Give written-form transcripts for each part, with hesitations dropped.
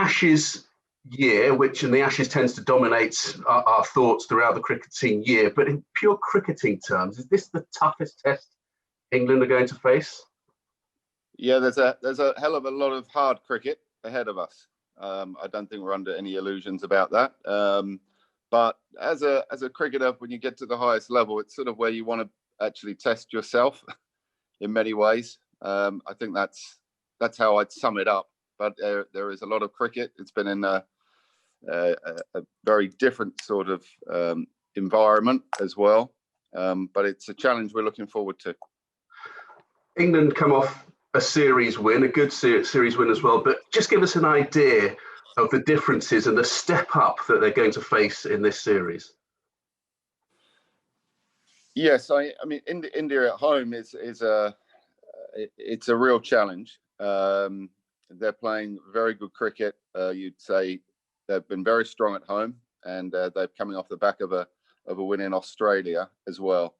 Ashes year, which in the Ashes tends to dominate our thoughts throughout the cricketing year, but in pure cricketing terms, is this the toughest test England are going to face? Yeah, there's a hell of a lot of hard cricket ahead of us. I don't think we're under any illusions about that. But as a cricketer, when you get to the highest level, it's sort of where you want to actually test yourself in many ways. I think that's how I'd sum it up. But there is a lot of cricket. It's been in a very different sort of environment as well. But it's a challenge we're looking forward to. England come off a series win, a good series win as well, but just give us an idea of the differences and the step up that they're going to face in this series. Yes, I mean, India at home is a real challenge. They're playing very good cricket. You'd say they've been very strong at home, and they're coming off the back of a win in Australia as well.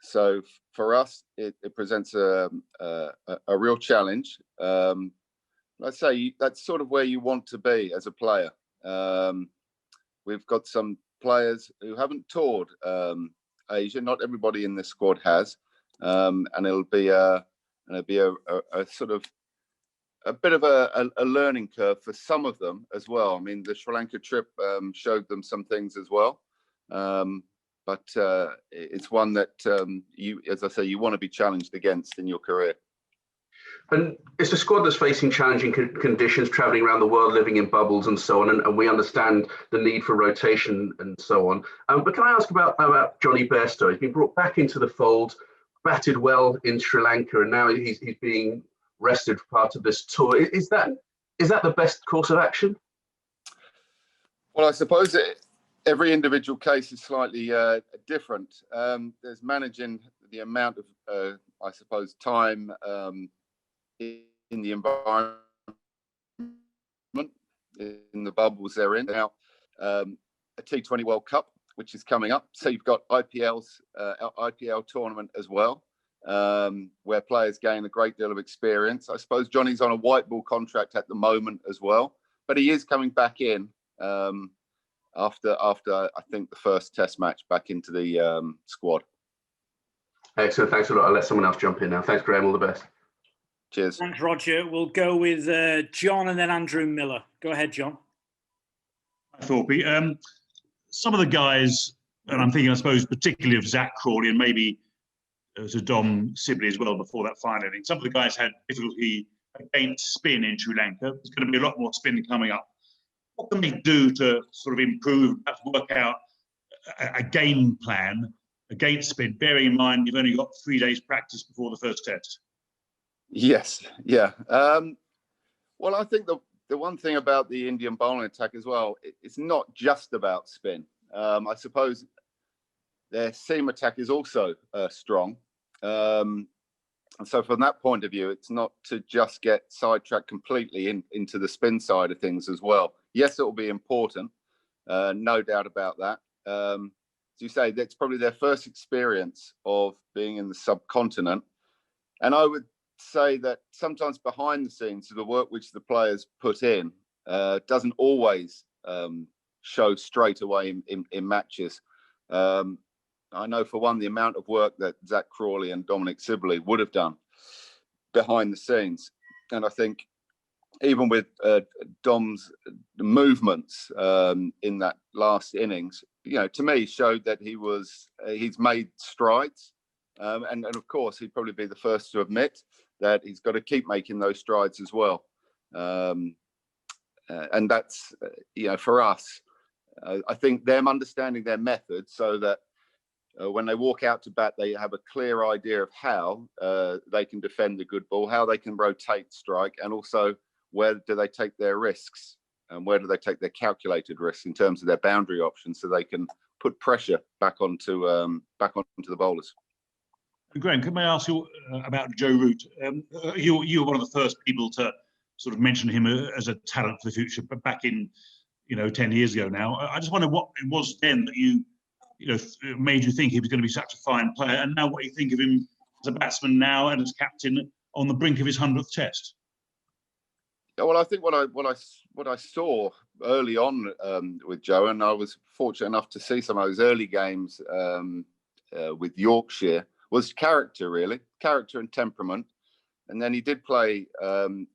So for us, it presents a real challenge. Let's say that's sort of where you want to be as a player. We've got some players who haven't toured Asia. Not everybody in this squad has, and it'll be a sort of a bit of a learning curve for some of them as well. I mean, the Sri Lanka trip showed them some things as well. But it's one that as I say, you want to be challenged against in your career. And it's a squad that's facing challenging conditions, travelling around the world, living in bubbles and so on. And we understand the need for rotation and so on. But can I ask about Johnny Bairstow? He's been brought back into the fold, batted well in Sri Lanka, and now he's being rested for part of this tour. Is that the best course of action? Well, I suppose every individual case is slightly different. There's managing the amount of, I suppose, time in the environment, in the bubbles they're in. Now, a T20 World Cup, which is coming up. So you've got IPL tournament as well, where players gain a great deal of experience. I suppose Johnny's on a white ball contract at the moment as well, but he is coming back in after I think the first Test match back into the squad. Excellent, thanks a lot. I'll let someone else jump in now. Thanks, Graham. All the best. Cheers. Thanks, Roger. We'll go with John and then Andrew Miller. Go ahead, John. Thorpe. Some of the guys, and I'm thinking, I suppose, particularly of Zach Crawley and maybe to Dom Sibley as well before that final inning. Some of the guys had difficulty against spin in Sri Lanka. There's going to be a lot more spin coming up. What can they do to sort of improve, perhaps work out a game plan against spin, bearing in mind you've only got 3 days practice before the first test? Yes, yeah. Well, I think the one thing about the Indian bowling attack as well, it's not just about spin. I suppose their seam attack is also strong. And so from that point of view, it's not to just get sidetracked completely into the spin side of things as well. Yes, it will be important, no doubt about that. As you say, that's probably their first experience of being in the subcontinent. And I would say that sometimes behind the scenes, the work which the players put in doesn't always show straight away in matches. I know for one, the amount of work that Zach Crawley and Dominic Sibley would have done behind the scenes. And I think even with Dom's movements in that last innings, to me showed that he's made strides. And of course, he'd probably be the first to admit that he's got to keep making those strides as well. And that's, for us, I think them understanding their method so that when they walk out to bat, they have a clear idea of how they can defend the good ball, how they can rotate strike, and also where do they take their risks and where do they take their calculated risks in terms of their boundary options so they can put pressure back onto the bowlers. Graham, can I ask you about Joe Root? You were one of the first people to sort of mention him as a talent for the future, but back in 10 years ago now. I just wonder what it was then that made you think he was going to be such a fine player, and now what you think of him as a batsman now and as captain on the brink of his 100th Test. Yeah, well, I think what I I saw early on with Joe, and I was fortunate enough to see some of those early games with Yorkshire, was character and temperament. And then he did play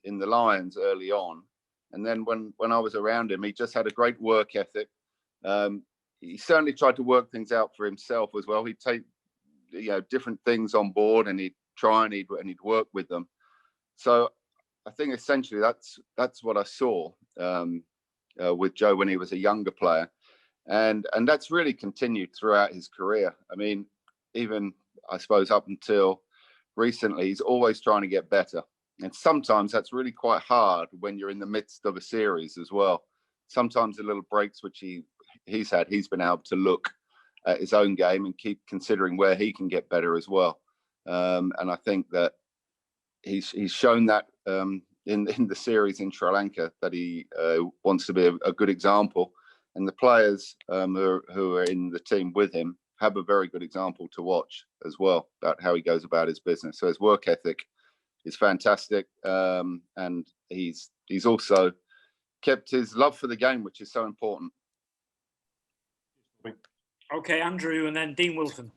in the Lions early on. And then when I was around him, he just had a great work ethic. He certainly tried to work things out for himself as well. He'd take different things on board, and he'd try and he'd work with them. So I think essentially that's what I saw with Joe when he was a younger player, and that's really continued throughout his career. I mean, even I suppose up until recently, he's always trying to get better, and sometimes that's really quite hard when you're in the midst of a series as well. Sometimes the little breaks which he's been able to look at his own game and keep considering where he can get better as well. And I think that he's shown that in the series in Sri Lanka, that he wants to be a good example, and the players who are in the team with him have a very good example to watch as well about how he goes about his business. So his work ethic is fantastic, and he's also kept his love for the game, which is so important. Okay, Andrew, and then Dean Wilton.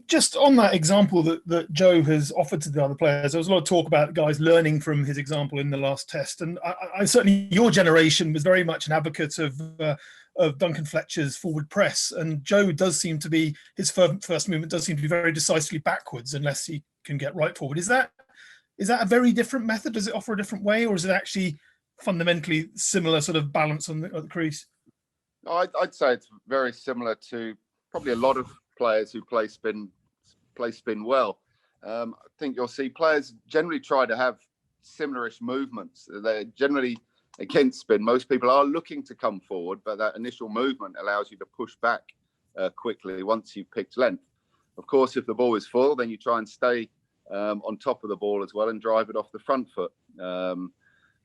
Just on that example that Joe has offered to the other players, there was a lot of talk about guys learning from his example in the last test, and I certainly, your generation was very much an advocate of Duncan Fletcher's forward press, and Joe does seem to be, his first movement does seem to be very decisively backwards unless he can get right forward. Is that a very different method? Does it offer a different way, or is it actually fundamentally similar sort of balance on the crease? I'd say it's very similar to probably a lot of players who play spin well. I think you'll see players generally try to have similar-ish movements. They're generally against spin. Most people are looking to come forward, but that initial movement allows you to push back quickly once you've picked length. Of course, if the ball is full, then you try and stay on top of the ball as well and drive it off the front foot.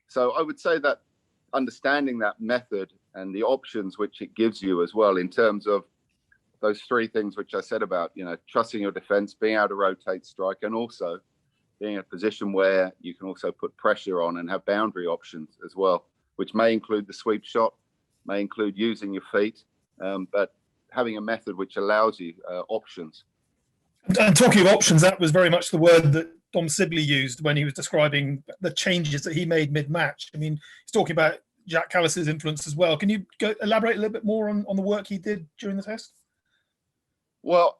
So I would say that understanding that method and the options which it gives you as well, in terms of those three things which I said about, trusting your defence, being able to rotate strike, and also being in a position where you can also put pressure on and have boundary options as well, which may include the sweep shot, may include using your feet, but having a method which allows you options. And talking of options, that was very much the word that Dom Sibley used when he was describing the changes that he made mid-match. I mean, he's talking about Jack Callis's influence as well. Can you elaborate a little bit more on the work he did during the test? Well,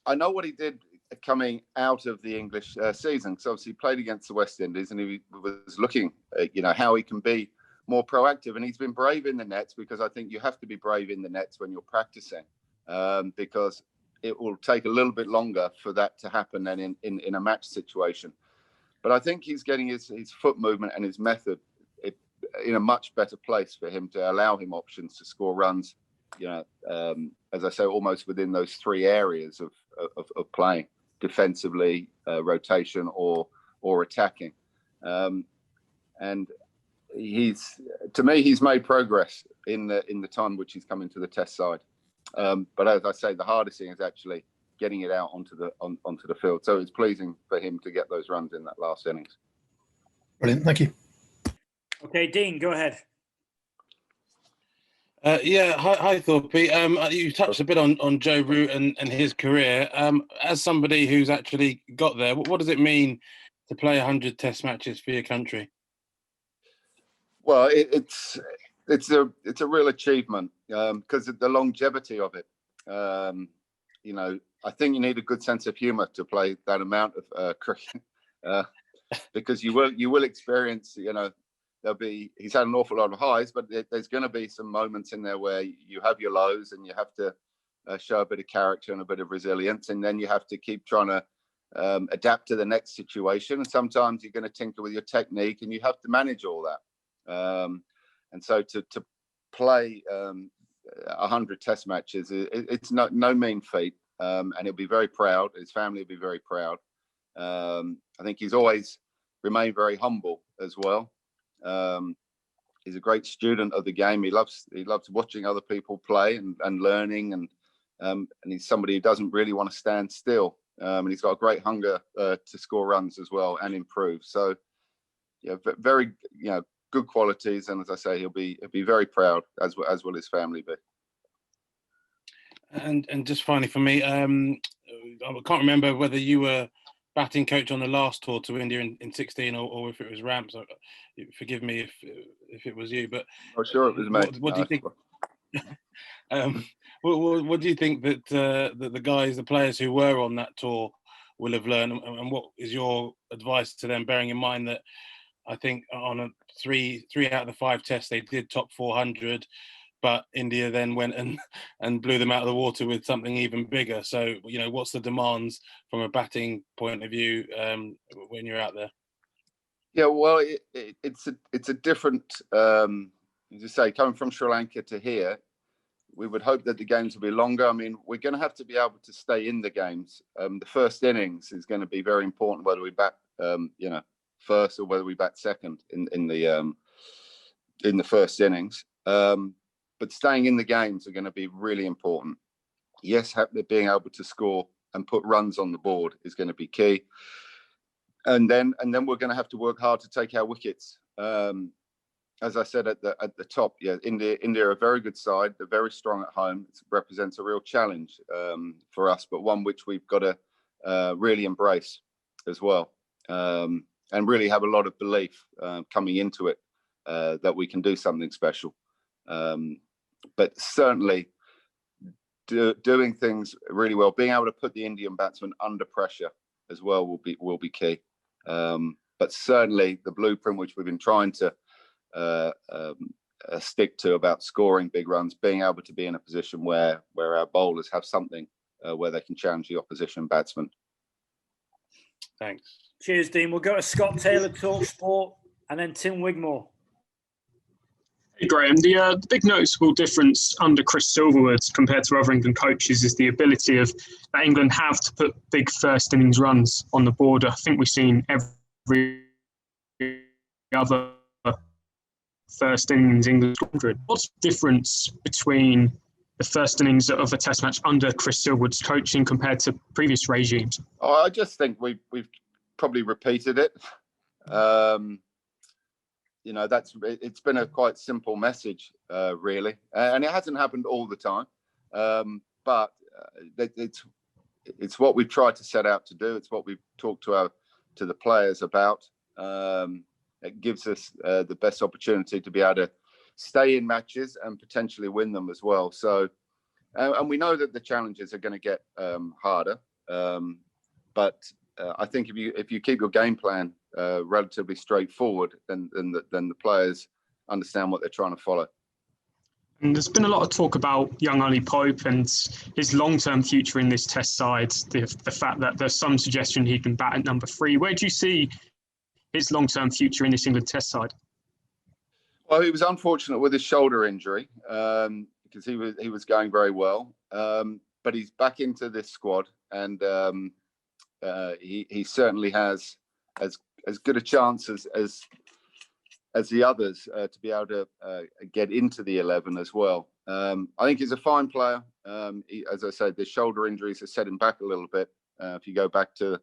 I know what he did coming out of the English season, because obviously he played against the West Indies, and he was looking at, how he can be more proactive. And he's been brave in the nets, because I think you have to be brave in the nets when you're practicing, because it will take a little bit longer for that to happen than in a match situation. But I think he's getting his foot movement and his method in a much better place for him to allow him options to score runs, as I say, almost within those three areas of playing: defensively, rotation, or attacking. And he's made progress in the time which he's come into the test side. But as I say, the hardest thing is actually getting it out onto the field. So it's pleasing for him to get those runs in that last innings. Brilliant, thank you. Okay, Dean, go ahead. Hi, Thorpe. You touched a bit on Joe Root and his career. As somebody who's actually got there, what does it mean to play 100 Test matches for your country? Well, it's a real achievement because of the longevity of it. I think you need a good sense of humour to play that amount of cricket, because you will experience. He's had an awful lot of highs, but there's going to be some moments in there where you have your lows, and you have to show a bit of character and a bit of resilience, and then you have to keep trying to adapt to the next situation. And sometimes you're going to tinker with your technique, and you have to manage all that. And so to play 100 Test matches, it's no mean feat, and he'll be very proud. His family will be very proud. I think he's always remained very humble as well. He's a great student of the game. He loves watching other people play and learning, and he's somebody who doesn't really want to stand still. And he's got a great hunger to score runs as well and improve. So, very good qualities, and as I say, he'll be very proud, as will his family be. And just finally for me, I can't remember whether you were batting coach on the last tour to India in 16 or if it was Ramps. Forgive me if it was you, but I'm sure it was me. What do you think? What do you think that the guys, the players who were on that tour will have learned, and what is your advice to them, bearing in mind that I think on a three out of the 5 tests they did top 400, but India then went and blew them out of the water with something even bigger. So, what's the demands from a batting point of view when you're out there? Yeah, well, it's a different, as you say, coming from Sri Lanka to here, we would hope that the games will be longer. I mean, we're going to have to be able to stay in the games. The first innings is going to be very important, whether we bat, first or whether we bat second in the first innings. But staying in the games are going to be really important. Yes, being able to score and put runs on the board is going to be key. And then we're going to have to work hard to take our wickets. As I said at the top, India are a very good side. They're very strong at home. It represents a real challenge for us, but one which we've got to really embrace as well, and really have a lot of belief coming into it that we can do something special. But certainly doing things really well, being able to put the Indian batsmen under pressure as well will be key. But certainly the blueprint which we've been trying to stick to about scoring big runs, being able to be in a position where our bowlers have something where they can challenge the opposition batsman. Thanks. Cheers, Dean. We'll go to Scott Taylor, Talk Sport, and then Tim Wigmore. Hey, Graham, the big noticeable difference under Chris Silverwood compared to other England coaches is the ability that England have to put big first innings runs on the board. I think we've seen every other first innings England 100. What's the difference between the first innings of a Test match under Chris Silverwood's coaching compared to previous regimes? Oh, I just think we've probably repeated it. It's been a quite simple message, really, and it hasn't happened all the time. But it's what we've tried to set out to do. It's what we've talked to the players about. It gives us the best opportunity to be able to stay in matches and potentially win them as well. So, and we know that the challenges are going to get harder. But I think if you keep your game plan relatively straightforward, then the players understand what they're trying to follow. And there's been a lot of talk about young Ollie Pope and his long-term future in this Test side. The fact that there's some suggestion he can bat at number 3. Where do you see his long-term future in this England Test side? Well, he was unfortunate with his shoulder injury because he was going very well, but he's back into this squad, and he certainly has as good a chance as the others to be able to get into the 11 as well. I think he's a fine player. As I said, the shoulder injuries have set him back a little bit. If you go back to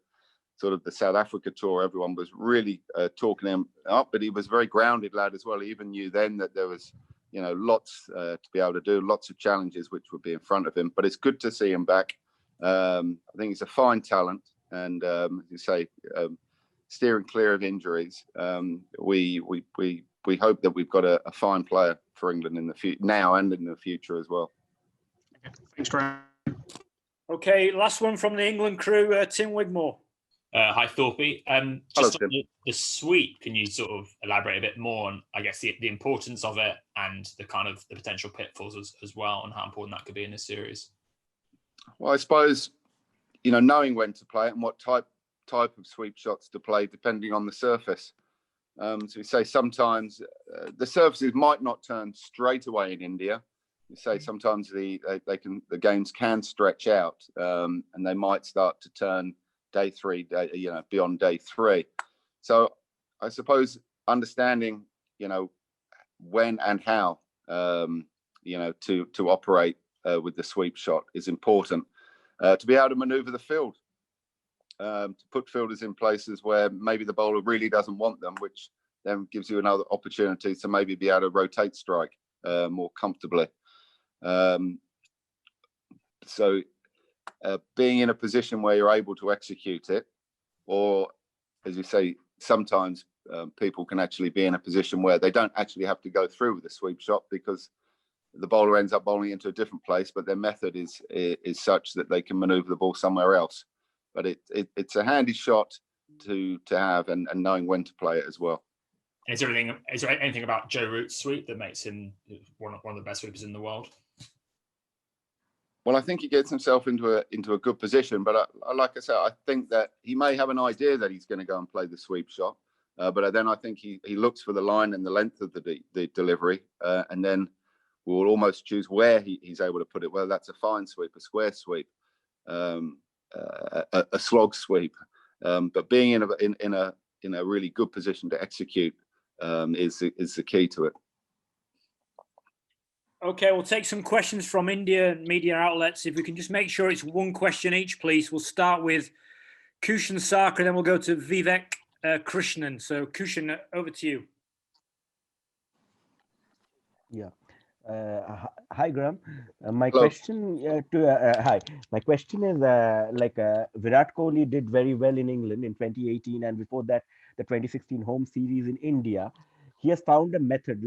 sort of the South Africa tour, everyone was really talking him up, but he was a very grounded lad as well. He even knew then that there was, lots to be able to do, lots of challenges which would be in front of him. But it's good to see him back. I think he's a fine talent, and as you say, steering clear of injuries. We hope that we've got a fine player for England in the now and in the future as well. Thanks, Graham. Okay, last one from the England crew, Tim Wigmore. Hi, Thorpe. Hello, on the sweep, can you sort of elaborate a bit more on, I guess, the importance of it and the kind of the potential pitfalls as well, and how important that could be in this series? Well, I suppose, knowing when to play it and what type of sweep shots to play depending on the surface. So we say sometimes the surfaces might not turn straight away in India. You say sometimes the games can stretch out, and they might start to turn day 3, beyond day 3. So I suppose understanding, when and how, to operate with the sweep shot is important to be able to manoeuvre the field. To put fielders in places where maybe the bowler really doesn't want them, which then gives you another opportunity to maybe be able to rotate strike more comfortably. So being in a position where you're able to execute it, or as you say, sometimes people can actually be in a position where they don't actually have to go through with a sweep shot because the bowler ends up bowling into a different place, but their method is such that they can maneuver the ball somewhere else. But it's a handy shot to have, and knowing when to play it as well. Is there anything about Joe Root's sweep that makes him one of the best sweepers in the world? Well, I think he gets himself into a good position, but like I said, I think that he may have an idea that he's going to go and play the sweep shot, but then I think he looks for the line and the length of the delivery, and then we'll almost choose where he's able to put it, whether that's a fine sweep, a square sweep, a slog sweep, but being in a really good position to execute is the key to it. Okay, we'll take some questions from India media outlets. If we can just make sure it's one question each, please. We'll start with Kushan Sarkar, then we'll go to Vivek Krishnan. So Kushan, over to you. Yeah. Hi, Graham. My Hello. question hi. My question is Virat Kohli did very well in England in 2018, and before that, the 2016 home series in India. He has found a method.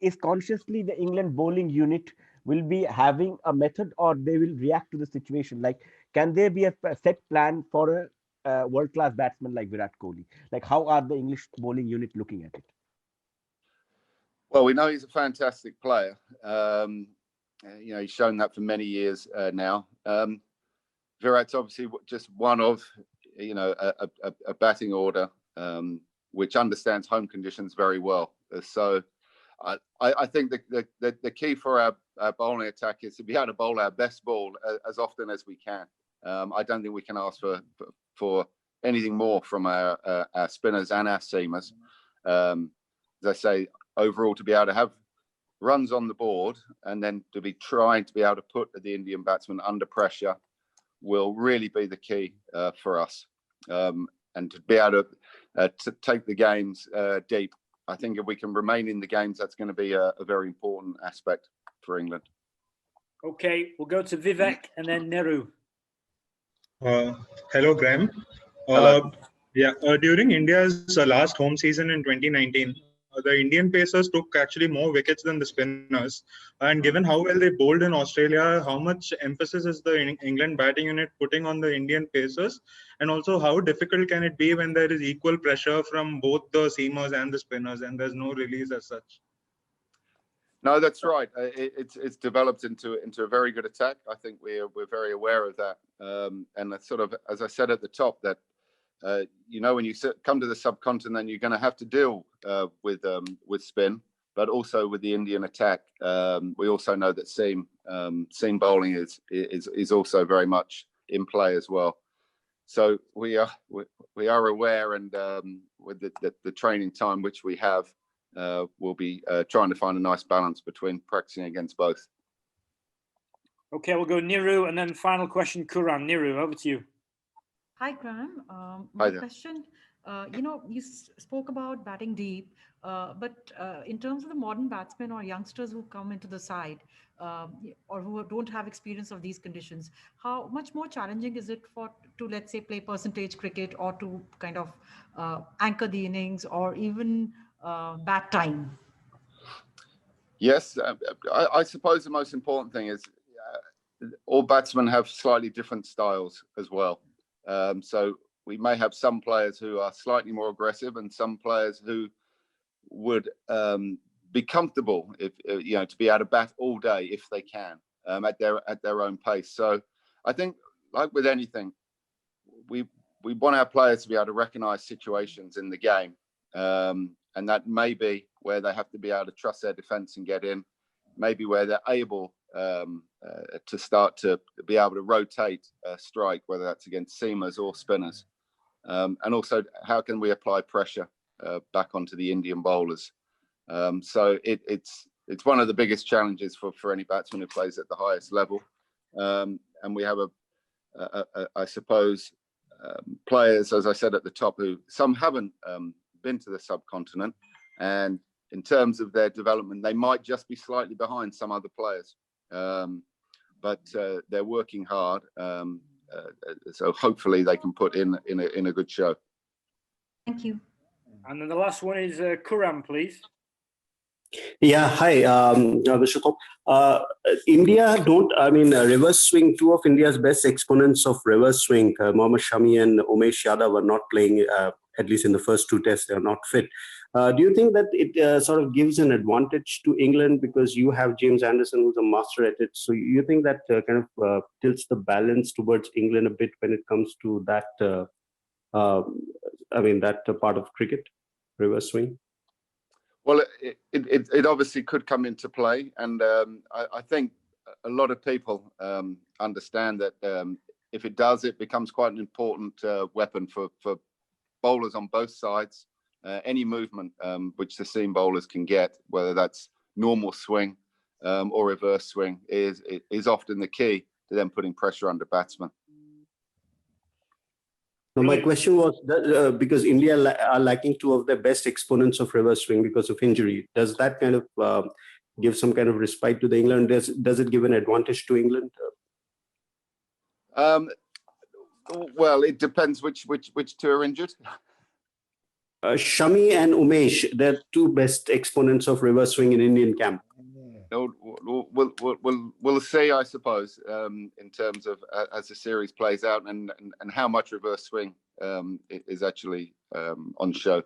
Is consciously the England bowling unit will be having a method, or they will react to the situation? Like, can there be a set plan for a world-class batsman like Virat Kohli? Like, how are the English bowling unit looking at it? Well, we know he's a fantastic player. He's shown that for many years now. Virat's obviously just one of, a batting order which understands home conditions very well. So I think the key for our bowling attack is to be able to bowl our best ball as often as we can. I don't think we can ask for anything more from our spinners and our seamers. As I say, overall, to be able to have runs on the board and then to be trying to be able to put the Indian batsman under pressure will really be the key for us. And to be able to take the games deep. I think if we can remain in the games, that's going to be a very important aspect for England. Okay, we'll go to Vivek and then Nehru. Hello, Graham. Hello. During India's last home season in 2019, the Indian pacers took actually more wickets than the spinners. And given how well they bowled in Australia, how much emphasis is the England batting unit putting on the Indian pacers? And also, how difficult can it be when there is equal pressure from both the seamers and the spinners, and there's no release as such? No, that's right. It's developed into a very good attack. I think we're very aware of that. And that's sort of, as I said at the top, that when you come to the subcontinent, you're going to have to deal with spin, but also with the Indian attack. We also know that seam bowling is also very much in play as well. So we are aware, and with the training time which we have, we'll be trying to find a nice balance between practicing against both. Okay, we'll go Niru, and then final question, Kuran. Niru, over to you. Hi, Graham. Hi My there. question, you spoke about batting deep, but in terms of the modern batsmen or youngsters who come into the side or who don't have experience of these conditions, how much more challenging is it to, let's say, play percentage cricket or to kind of anchor the innings or even bat time? Yes, I suppose the most important thing is all batsmen have slightly different styles as well. So we may have some players who are slightly more aggressive and some players who would be comfortable to be able to bat all day if they can at their own pace. So I think, like with anything, we want our players to be able to recognise situations in the game, and that may be where they have to be able to trust their defence and get in, maybe where they're able to start to be able to rotate strike, whether that's against seamers or spinners, and also how can we apply pressure back onto the Indian bowlers. So it's one of the biggest challenges for any batsman who plays at the highest level, and we have I suppose players, as I said at the top, who some haven't been to the subcontinent, and in terms of their development, they might just be slightly behind some other players. But they're working hard, so hopefully they can put in a good show. Thank you. And then the last one is Kuram, please. Yeah, hi, Mr. Thorpe. India reverse swing, two of India's best exponents of reverse swing, Mohammad Shami and Umesh Yadav, were not playing, at least in the first two tests, they are not fit. Do you think that it sort of gives an advantage to England because you have James Anderson, who's a master at it? So you think that kind of tilts the balance towards England a bit when it comes to that, that part of cricket, reverse swing? Well, it obviously could come into play, and I think a lot of people understand that if it does, it becomes quite an important weapon for bowlers on both sides. Any movement which the seam bowlers can get, whether that's normal swing or reverse swing, is often the key to them putting pressure under batsmen. So my question was that, because India are lacking two of their best exponents of reverse swing because of injury. Does that kind of give some kind of respite to the England? Does it give an advantage to England? Well, it depends which two are injured. Shami and Umesh, they're two best exponents of reverse swing in Indian camp. We'll see, I suppose, in terms of as the series plays out and how much reverse swing is actually on show.